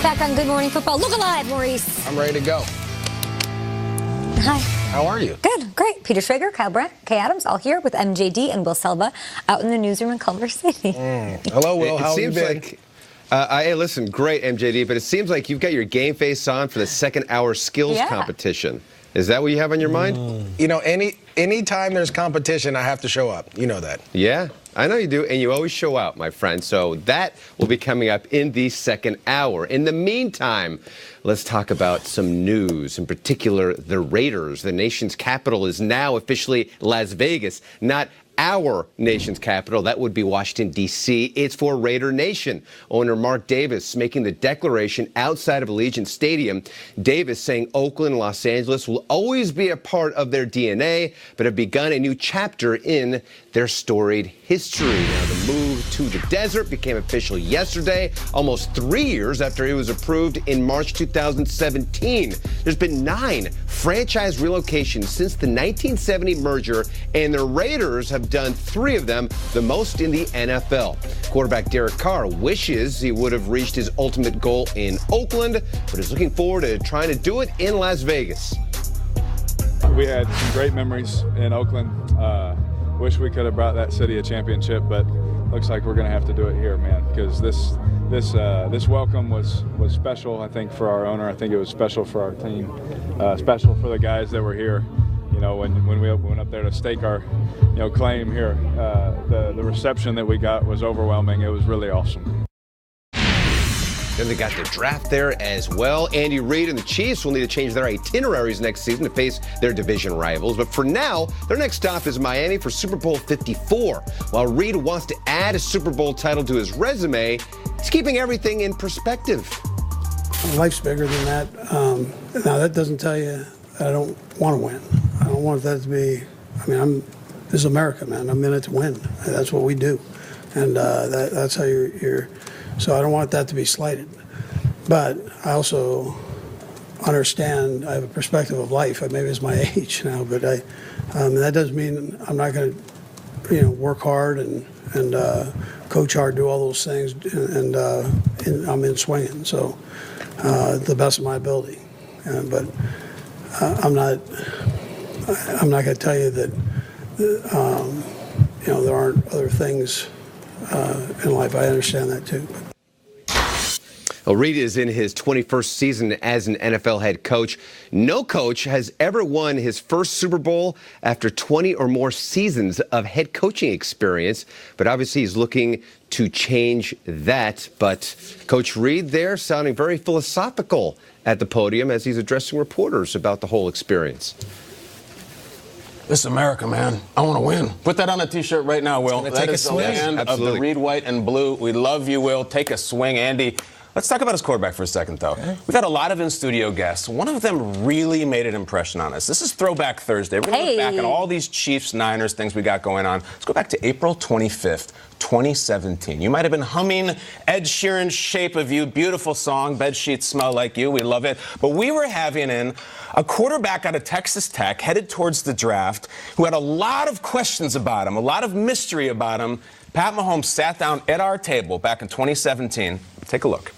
Back on Good Morning Football. Look alive, Maurice. I'm ready to go. Hi. How are you? Good, great. Peter Schrager, Kyle Brandt, Kay Adams, all here with MJD and Will Selva out in the newsroom in Culver City. Hello, Will. How have you been? Hey, listen, great, MJD, but it seems like you've got your game face on for the second hour skills competition. Is that what you have on your mind? You know, anytime there's competition, I have to show up. You know that. Yeah, I know you do, and you always show out, my friend. So that will be coming up in the second hour. In the meantime, let's talk about some news, in particular the Raiders. The nation's capital is now officially Las Vegas, not our nation's capital. That would be Washington, D.C. It's for Raider Nation. Owner Mark Davis making the declaration outside of Allegiant Stadium. Davis saying Oakland and Los Angeles will always be a part of their DNA, but have begun a new chapter in their storied history. Now, the move to the desert became official yesterday, almost 3 years after it was approved in March 2017. There's been 9 franchise relocations since the 1970 merger, and the Raiders have done 3 of them, the most in the NFL. Quarterback Derek Carr wishes he would have reached his ultimate goal in Oakland, but is looking forward to trying to do it in Las Vegas. We had some great memories in Oakland. Wish we could have brought that city a championship, but looks like we're going to have to do it here, man, because this welcome was special, I think, for our owner. I think it was special for our team, special for the guys that were here. You know, when we went up there to stake our, claim here, the reception that we got was overwhelming. It was really awesome. Then they got the draft there as well. Andy Reid and the Chiefs will need to change their itineraries next season to face their division rivals. But for now, their next stop is Miami for Super Bowl 54. While Reid wants to add a Super Bowl title to his resume, he's keeping everything in perspective. Life's bigger than that. Now, that doesn't tell you that I don't want to win. I don't want that to be, this is America, man. I'm in it to win. That's what we do. And that's how you're, so I don't want that to be slighted. But I also understand, I have a perspective of life. Maybe it's my age now, but that doesn't mean I'm not going to, work hard and coach hard, do all those things, and I'm in swinging. So the best of my ability. But I'm not going to tell you that, there aren't other things in life. I understand that too. Well, Reid is in his 21st season as an NFL head coach. No coach has ever won his first Super Bowl after 20 or more seasons of head coaching experience. But obviously he's looking to change that. But Coach Reid there sounding very philosophical at the podium as he's addressing reporters about the whole experience. This is America, man. I want to win. Put that on a T-shirt right now, Will. That is the land of the red, white, and blue. We love you, Will. Take a swing, Andy. Let's talk about his quarterback for a second, though. Okay. We've had a lot of in-studio guests. One of them really made an impression on us. This is Throwback Thursday. We're going to look back at all these Chiefs, Niners, things we got going on. Let's go back to April 25th, 2017. You might have been humming Ed Sheeran's Shape of You. Beautiful song. Bed sheets smell like you. We love it. But we were having in a quarterback out of Texas Tech headed towards the draft who had a lot of questions about him, a lot of mystery about him. Pat Mahomes sat down at our table back in 2017. Take a look.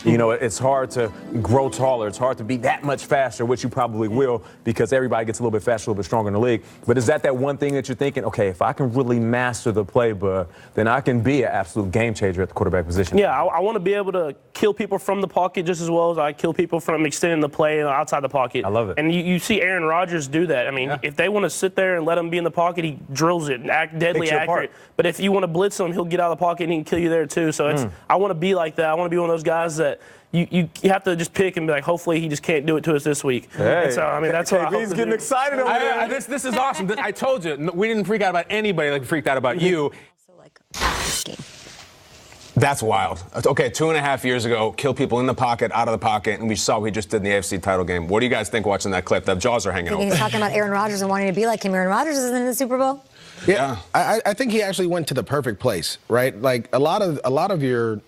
You know, it's hard to grow taller. It's hard to be that much faster, which you probably will because everybody gets a little bit faster, a little bit stronger in the league. But is that one thing that you're thinking, okay, if I can really master the playbook, then I can be an absolute game changer at the quarterback position? Yeah, I want to be able to kill people from the pocket just as well as I kill people from extending the play outside the pocket. I love it. And you see Aaron Rodgers do that. I mean, if they want to sit there and let him be in the pocket, he drills it, deadly accurate. But if you want to blitz him, he'll get out of the pocket and he can kill you there too. So I want to be like that. I want to be one of those guys that you have to just pick and be like, hopefully he just can't do it to us this week. Hey. And so, that's what I hope. He's getting excited over there. This is awesome. I told you, we didn't freak out about anybody like we freaked out about you. Also, like, asking. That's wild. Okay, 2.5 years ago, kill people in the pocket, out of the pocket, and we saw what he just did in the AFC title game. What do you guys think watching that clip? The jaws are hanging open. He's talking about Aaron Rodgers and wanting to be like him. Aaron Rodgers is in the Super Bowl. Yeah, I think he actually went to the perfect place, right? Like a lot of your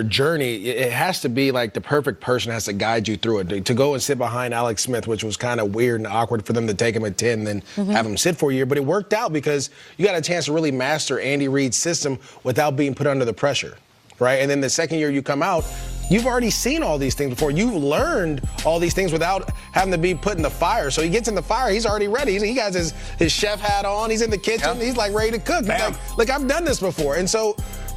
journey, it has to be like the perfect person has to guide you through it. To go and sit behind Alex Smith, which was kind of weird and awkward for them to take him at 10, then have him sit for a year. But it worked out because you got a chance to really master Andy Reid's system without being put under the pressure. right? And then the second year you come out, you've already seen all these things before. You've learned all these things without having to be put in the fire. So he gets in the fire, he's already ready. He has his chef hat on, he's in the kitchen, he's like ready to cook. He's like, I've done this before. And so,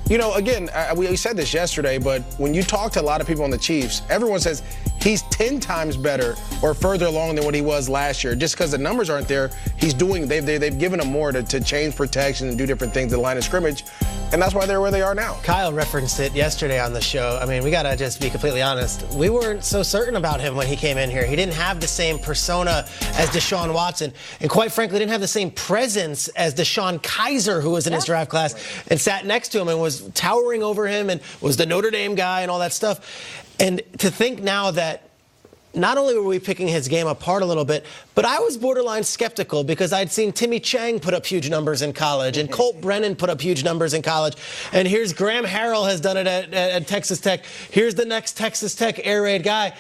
you know, again, we said this yesterday, but when you talk to a lot of people on the Chiefs, everyone says he's 10 times better or further along than what he was last year. Just because the numbers aren't there, they've given him more to change protection and do different things at the line of scrimmage, and that's why they're where they are now. Kyle referenced it yesterday on the show. I mean, we got to just be completely honest. We weren't so certain about him when he came in here. He didn't have the same persona as Deshaun Watson, and quite frankly, didn't have the same presence as Deshaun Kaiser, who was in his draft class and sat next to him and was towering over him and was the Notre Dame guy and all that stuff. And to think now that not only were we picking his game apart a little bit, but I was borderline skeptical because I'd seen Timmy Chang put up huge numbers in college and Colt Brennan put up huge numbers in college. And here's Graham Harrell has done it at Texas Tech. Here's the next Texas Tech air raid guy.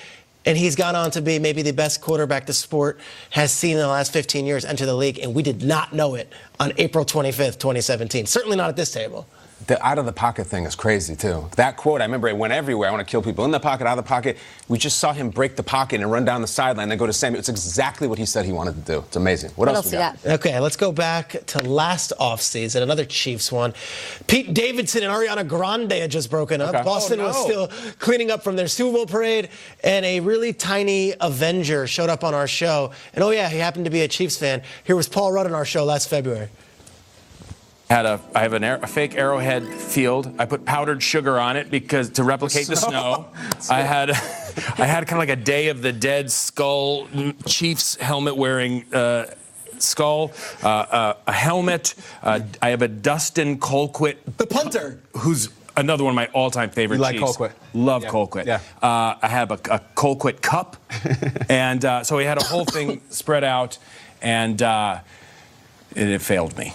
And he's gone on to be maybe the best quarterback the sport has seen in the last 15 years enter the league. And we did not know it on April 25th, 2017. Certainly not at this table. The out-of-the-pocket thing is crazy, too. That quote, I remember it went everywhere. I want to kill people in the pocket, out of the pocket. We just saw him break the pocket and run down the sideline and go to Sammy. It's exactly what he said he wanted to do. It's amazing. What else we got? Okay, let's go back to last offseason, another Chiefs one. Pete Davidson and Ariana Grande had just broken up. Okay. Boston was still cleaning up from their Super Bowl parade, and a really tiny Avenger showed up on our show. And, oh, yeah, he happened to be a Chiefs fan. Here was Paul Rudd on our show last February. I have a fake Arrowhead field. I put powdered sugar on it because to replicate the snow. I had kind of like a Day of the Dead skull, Chiefs helmet wearing skull, a helmet. I have a Dustin Colquitt, the punter, who's another one of my all-time favorite Chiefs. Colquitt. Love Colquitt. Yeah. I have a Colquitt cup, and so we had a whole thing spread out, and it failed me.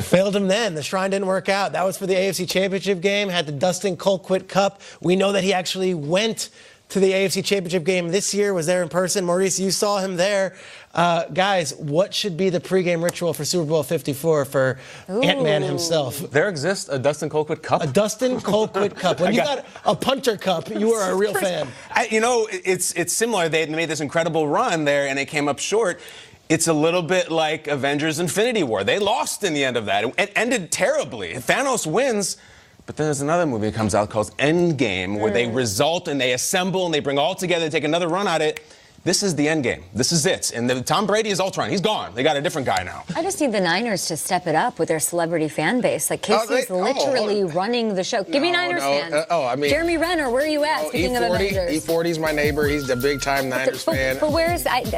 Failed him then. The shrine didn't work out. That was for the AFC Championship game. Had the Dustin Colquitt Cup. We know that he actually went to the AFC Championship game this year, was there in person. Maurice, you saw him there. Guys, what should be the pregame ritual for Super Bowl 54 for Ant-Man himself? There exists a Dustin Colquitt Cup? A Dustin Colquitt Cup. When you got a punter cup, you are a real fan. It's similar. They made this incredible run there, and it came up short. It's a little bit like Avengers Infinity War. They lost in the end of that. It ended terribly. Thanos wins, but then there's another movie that comes out called Endgame where they result and they assemble and they bring all together, they take another run at it. This is the end game. This is it. And Tom Brady is Ultron. He's gone. They got a different guy now. I just need the Niners to step it up with their celebrity fan base. Like, Casey's literally running the show. Give me Niners fans. Jeremy Renner, where are you at, speaking of Avengers? E40's my neighbor. He's the big-time Niners fan. But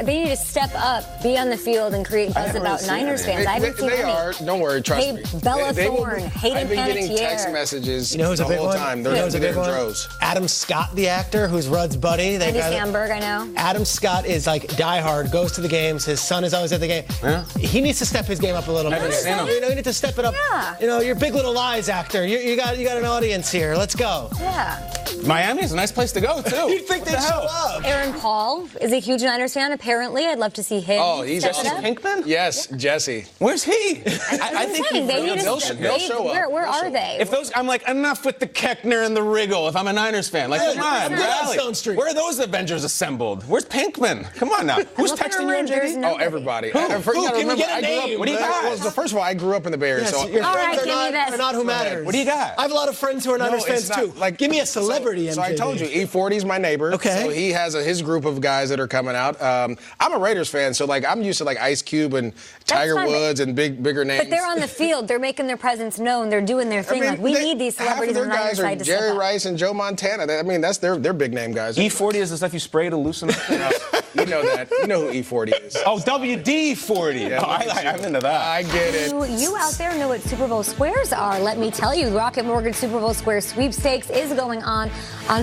they need to step up, be on the field, and create buzz about Niners fans. I haven't seen any. They are. Don't worry. Trust me. Bella Thorne, Hayden I've been getting text messages the whole time. They're droves. Adam Scott, the actor, who's Rudd's buddy. Andy Samberg, I know. Adam Scott is like diehard, goes to the games. His son is always at the game. Yeah. He needs to step his game up a little bit. You need to step it up. Yeah. You're Big Little Lies actor. You got an audience here. Let's go. Yeah. Miami is a nice place to go, too. You'd think they'd show up. Aaron Paul is a huge Niners fan, apparently. I'd love to see him. Oh, he's Jesse Pinkman? Yes, Jesse. Where's he? I think he'll show up. Where are they? I'm like, enough with the Keckner and the Riggle if I'm a Niners fan. Like, come on, rally. Where are those Avengers assembled? Where's Pinkman? Come on now. Who's texting you on JD? Oh, everybody. Who? Can we get a name? What do you got? Well, first of all, I grew up in the Bay Area. Yes, so your friends are not who matters. What do you got? I have a lot of friends who are Niners fans, too. Like, give me a celebrity, So I told you, E40's my neighbor. Okay. So he has his group of guys that are coming out. I'm a Raiders fan, so like I'm used to like Ice Cube and Tiger Woods and bigger names. But they're on the field. They're making their presence known. They're doing their thing. We need these celebrities on the Niners side to step up. Jerry Rice and Joe Montana. That's their big name guys. E40 is the stuff you spray to loosen up. You know that. You know who E40 is. Oh, WD-40. Yeah, I'm into that. I get it. You out there know what Super Bowl squares are. Let me tell you, Rocket Mortgage Super Bowl Square Sweepstakes is going on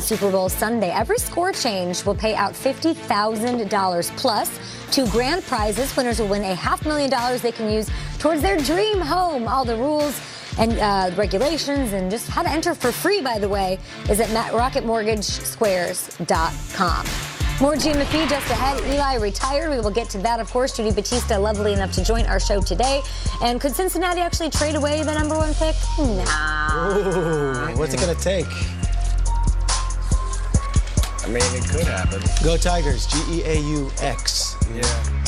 Super Bowl Sunday. Every score change will pay out $50,000 plus 2 grand prizes. Winners will win $500,000 they can use towards their dream home. All the rules and regulations and just how to enter for free, by the way, is at rocketmortgagesquares.com. More GMFB just ahead. Eli retired. We will get to that, of course. Judy Batista, lovely enough to join our show today. And could Cincinnati actually trade away the #1 pick? Nah. Ooh, what's it going to take? I mean, it could happen. Go Tigers, Geaux. Yeah.